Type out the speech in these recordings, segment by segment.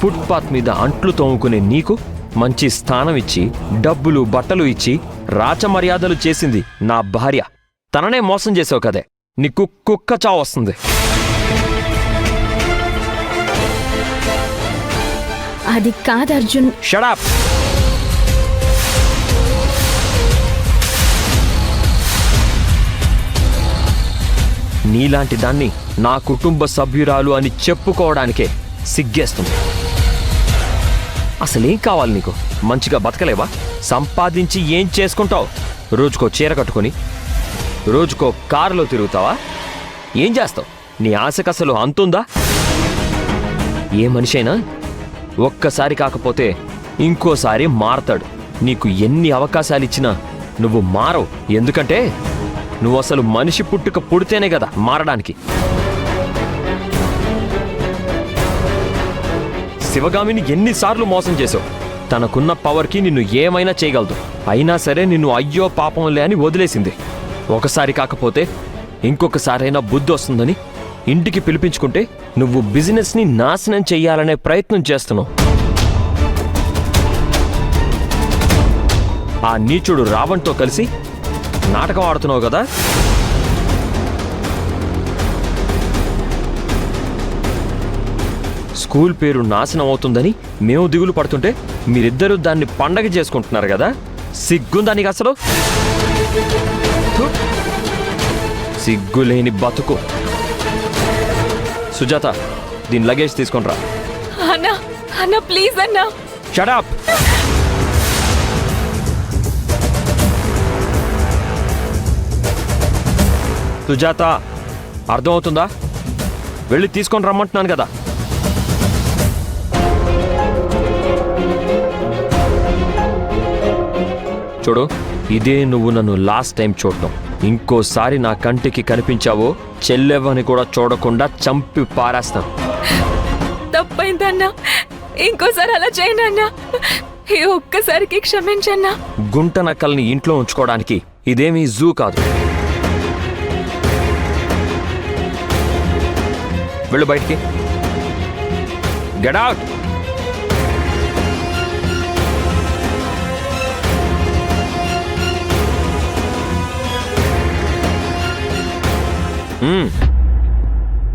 Footpath మీద అంట్లు తోముకునే నీకు మంచి స్థానం ఇచ్చి డబ్బులు బట్టలు ఇచ్చి రాచమర్యాదలు చేసింది నా భార్య. తననే మోసం చేసావు కదే, నీకు కుక్క చావు వస్తుంది. అది కాదు అర్జున్. షడప్. నీలాంటి దాన్ని నా కుటుంబ సభ్యురాలు అని చెప్పుకోవడానికే సిగ్గేస్తుంది. అసలేం కావాలి నీకు? మంచిగా బతకలేవా? సంపాదించి ఏం చేసుకుంటావు? రోజుకో చీర కట్టుకొని రోజుకో కారులో తిరుగుతావా? ఏం చేస్తావు? నీ ఆశకసలు అంతుందా? ఏ మనిషి అయినా ఒక్కసారి కాకపోతే ఇంకోసారి మారతాడు. నీకు ఎన్ని అవకాశాలిచ్చినా నువ్వు మారవు. ఎందుకంటే నువ్వు అసలు మనిషి పుట్టుక పుడితేనే కదా మారడానికి. శివగామిని ఎన్నిసార్లు మోసం చేసావు? తనకున్న పవర్కి నిన్ను ఏమైనా చేయగలదు. అయినా సరే నిన్ను అయ్యో పాపంలే అని వదిలేసింది. ఒకసారి కాకపోతే ఇంకొకసారైనా బుద్ధి వస్తుందని ఇంటికి పిలిపించుకుంటే నువ్వు బిజినెస్ని నాశనం చెయ్యాలనే ప్రయత్నం చేస్తున్నావు. ఆ నీచుడు రావణ్తో కలిసి నాటకం ఆడుతున్నావు కదా. స్కూల్ పేరు నాశనం అవుతుందని మేము దిగులు పడుతుంటే మీరిద్దరూ దాన్ని పండగ చేసుకుంటున్నారు కదా. సిగ్గుందా నీకు అసలు? సిగ్గులేని బతుకు. సుజాత, దీని లగేజ్ తీసుకొనిరా. అన్నా అన్నా ప్లీజ్ అన్నా. Shut up. సుజాత, అర్థమవుతుందా? వెళ్ళి తీసుకొని రమ్మంటున్నాను కదా. చూడు, ఇదే నువ్వు నన్ను లాస్ట్ టైం చూడటం. ఇంకోసారి నా కంటికి కనిపించావో చెల్లెవ్వని కూడా చూడకుండా చంపి పారేస్తాను. తప్పైందన్నా, ఇంకోసారి అలా చేయనన్నా. ఈ ఒక్కసారికి క్షమించన్నా. గుంట నక్కల్ని ఇంట్లో ఉంచుకోవడానికి ఇదేమీ జూ కాదు. వెళ్ళు బయటికి. Get out.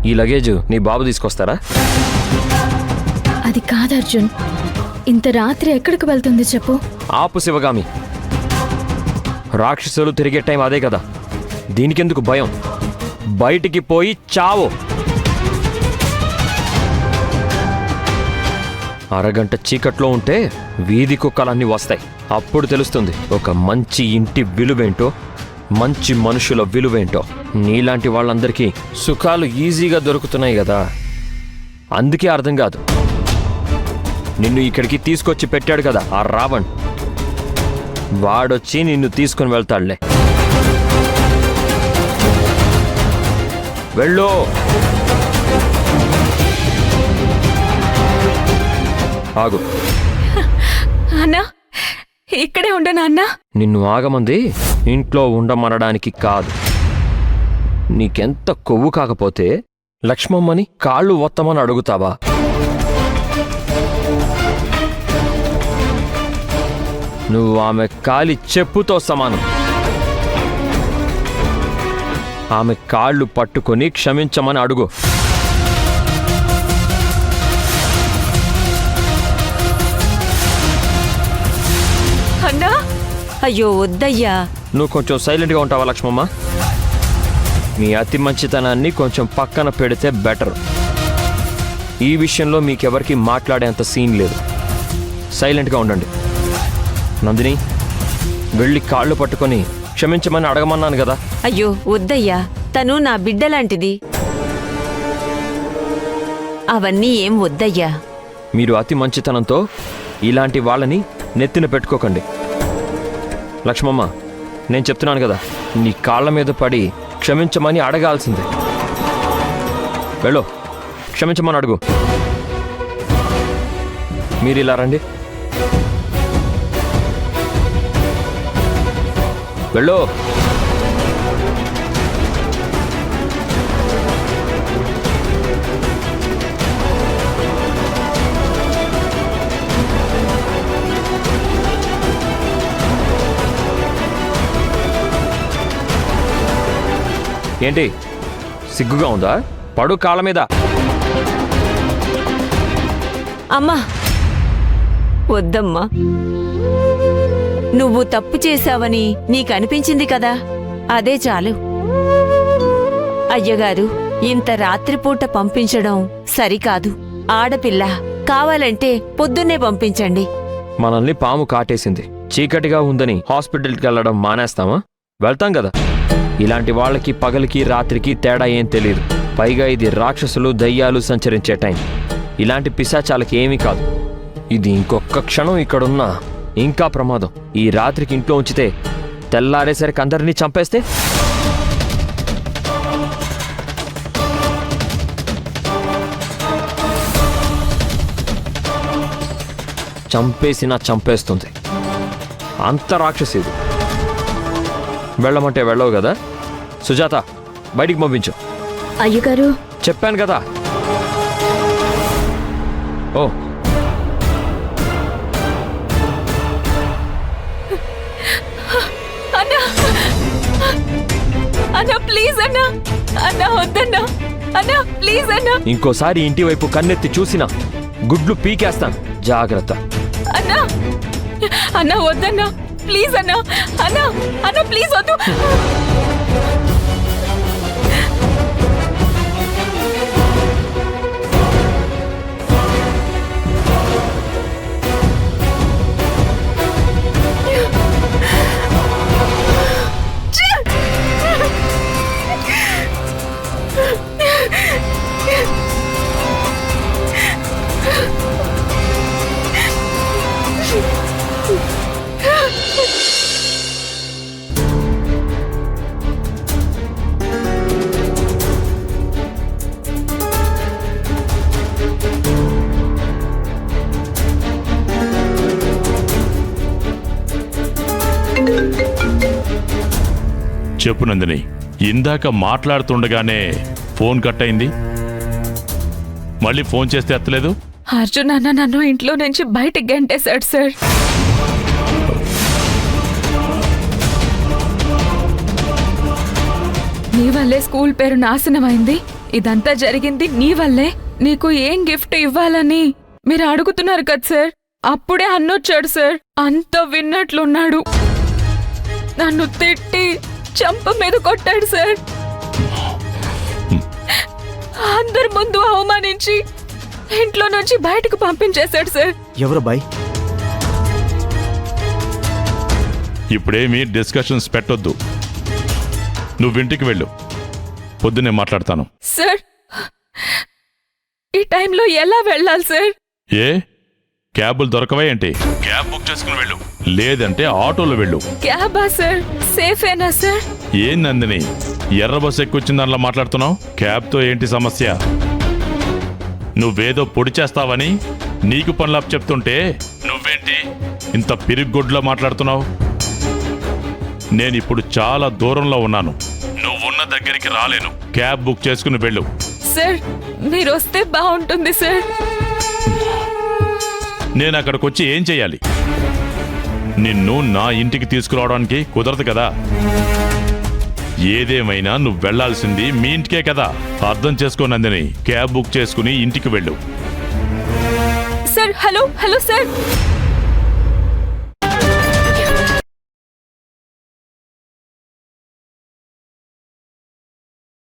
ఈ లగేజ్ నీ బాబు తీసుకొస్తారా? అది కాదు అర్జున్, ఇంత రాత్రి ఎక్కడికి వెళ్తుంది చెప్పు. ఆపు శివగామి. రాక్షసులు తిరిగే టైం అదే కదా. దీనికెందుకు భయం? బయటికి పోయి చావు. అరగంట చీకట్లో ఉంటే వీధి కుక్కలన్నీ వస్తాయి. అప్పుడు తెలుస్తుంది ఒక మంచి ఇంటి విలువేంటో, మంచి మనుషుల విలువేంటో. నీలాంటి వాళ్ళందరికీ సుఖాలు ఈజీగా దొరుకుతున్నాయి కదా, అందుకే అర్థం కాదు. నిన్ను ఇక్కడికి తీసుకొచ్చి పెట్టాడు కదా ఆ రావణ్, వాడొచ్చి నిన్ను తీసుకుని వెళ్తాడులే. వెళ్ళు. ఆగు. అన్నా, ఇక్కడే ఉండనా అన్నా? నిన్ను ఆగమంది ఇంట్లో ఉండమనడానికి కాదు. నీకెంత కొవ్వు కాకపోతే లక్ష్మమ్మని కాళ్ళు ఒత్తమని అడుగుతావా? నువ్వు ఆమె కాలి చెప్పుతో సమానం. ఆమె కాళ్ళు పట్టుకొని క్షమించమని అడుగు. అన్నా, అయ్యో వద్దయ్యా. నువ్వు కొంచెం సైలెంట్గా ఉంటావా లక్ష్మమ్మ? మీ అతి మంచితనాన్ని కొంచెం పక్కన పెడితే బెటర్. ఈ విషయంలో మీకెవరికి మాట్లాడేంత సీన్ లేదు. సైలెంట్గా ఉండండి. నందిని, వెళ్ళి కాళ్ళు పట్టుకొని క్షమించమని అడగమన్నాను కదా. అయ్యో వద్దయ్యా, తను నా బిడ్డలాంటిది. అవన్నీ ఏం వద్దయ్యా. మీరు అతి మంచితనంతో ఇలాంటి వాళ్ళని నెత్తిన పెట్టుకోకండి. లక్ష్మమ్మ, నేను చెప్తున్నాను కదా, నీ కాళ్ళ మీద పడి క్షమించమని అడగాల్సిందే. వెళ్ళు, క్షమించమని అడుగు. మీరు ఇలా రండి. వెళ్ళు. ఏంటి సిగ్గుగా ఉందా? పడు కాళ్ళ మీద. అమ్మా వద్దమ్మా, నువ్వు తప్పు చేశావని నీకనిపించింది కదా, అదే చాలు. అయ్యగారు, ఇంత రాత్రిపూట పంపించడం సరికాదు. ఆడపిల్ల, కావాలంటే పొద్దున్నే పంపించండి. మనల్ని పాము కాటేసింది, చీకటిగా ఉందని హాస్పిటల్కి వెళ్ళడం మానేస్తామా? వెళ్తాం కదా. ఇలాంటి వాళ్ళకి పగలికి రాత్రికి తేడా ఏం తెలియదు. పైగా ఇది రాక్షసులు దయ్యాలు సంచరించే టైం. ఇలాంటి పిశాచాలకి ఏమీ కాదు. ఇది ఇంకొక క్షణం ఇక్కడున్నా ఇంకా ప్రమాదం. ఈ రాత్రికి ఇంట్లో ఉంచితే తెల్లారేసరికి అందరినీ చంపేస్తే? చంపేసినా చంపేస్తుంది. అంత రాక్షసిది. వెళ్ళమంటే వెళ్ళవు కదా. సుజాత, బయటికి పంపించు. అయ్యగారు, చెప్పాను కదా. ఓ, అన్నా అన్నా ప్లీజ్ అన్నా, అన్నా వద్దన్నా, అన్నా ప్లీజ్ అన్నా. ఇంకోసారి ఇంటి వైపు కన్నెత్తి చూసినా గుడ్లు పీకేస్తాను, జాగ్రత్త. అన్నా అన్నా వద్దన్నా, ప్లీజ్ అన్నా, అన్నా అన్నా ప్లీజ్ వద్దు. చెప్పు నందిని, ఇందాక మాట్లాడుతుండగానే ఫోన్ కట్ అయింది. మళ్ళీ ఫోన్ చేస్తే ఎత్తలేదు. అర్జున్ అన్న నన్ను ఇంట్లో నుంచి బయటికి గంటేశాడు సార్. నీ వల్లే స్కూల్ పేరు నాశనమైంది. ఇదంతా జరిగింది నీ వల్లే. నీకు ఏం గిఫ్ట్ ఇవ్వాలని మీరు అడుగుతున్నారు కదా సార్. అప్పుడే అన్నొచ్చాడు సార్. అంత విన్నట్లున్నాడు. నన్ను తిట్టి చంప మీద కొట్టాడు సార్. అందరి ముందు అవమానించి ఇంట్లో నుంచి బయటకు పంపించేశాడు సార్. ఎవరు బాయ్? ఇప్పుడేమీ డిస్కషన్స్ పెట్టొద్దు. నువ్వింటికి వెళ్ళు, పొద్దునే మాట్లాడతాను. సార్, ఈ టైంలో ఎలా వెళ్ళాలి సార్? ఏ క్యాబులు దొరకవా ఏంటి? క్యాబ్ బుక్ చేసుకుని వెళ్ళు, లేదంటే ఆటోలో వెళ్ళు. క్యాబా సార్? సేఫేనా సార్? ఏం నందిని, ఎర్ర బస్సు ఎక్కువచ్చిన దానిలో మాట్లాడుతున్నావు? క్యాబ్తో ఏంటి సమస్య? నువ్వేదో పొడి చేస్తావని నీకు పనులు చెప్తుంటే నువ్వేంటి ఇంత పిరిగ్గొడ్లో మాట్లాడుతున్నావు? నేనిప్పుడు చాలా దూరంలో ఉన్నాను, నువ్వున్న దగ్గరికి రాలేను. క్యాబ్ బుక్ చేసుకుని వెళ్ళు. సార్, మీరు వస్తే బాగుంటుంది సార్. నేను అక్కడికి వచ్చి ఏం చెయ్యాలి? నిన్ను నా ఇంటికి తీసుకురావడానికి కుదరదు కదా. ఏదేమైనా నువ్వు వెళ్లాల్సింది మీ ఇంటికే కదా. అర్థం చేసుకో నందిని, క్యాబ్ బుక్ చేసుకుని ఇంటికి వెళ్ళు. Sir, hello sir.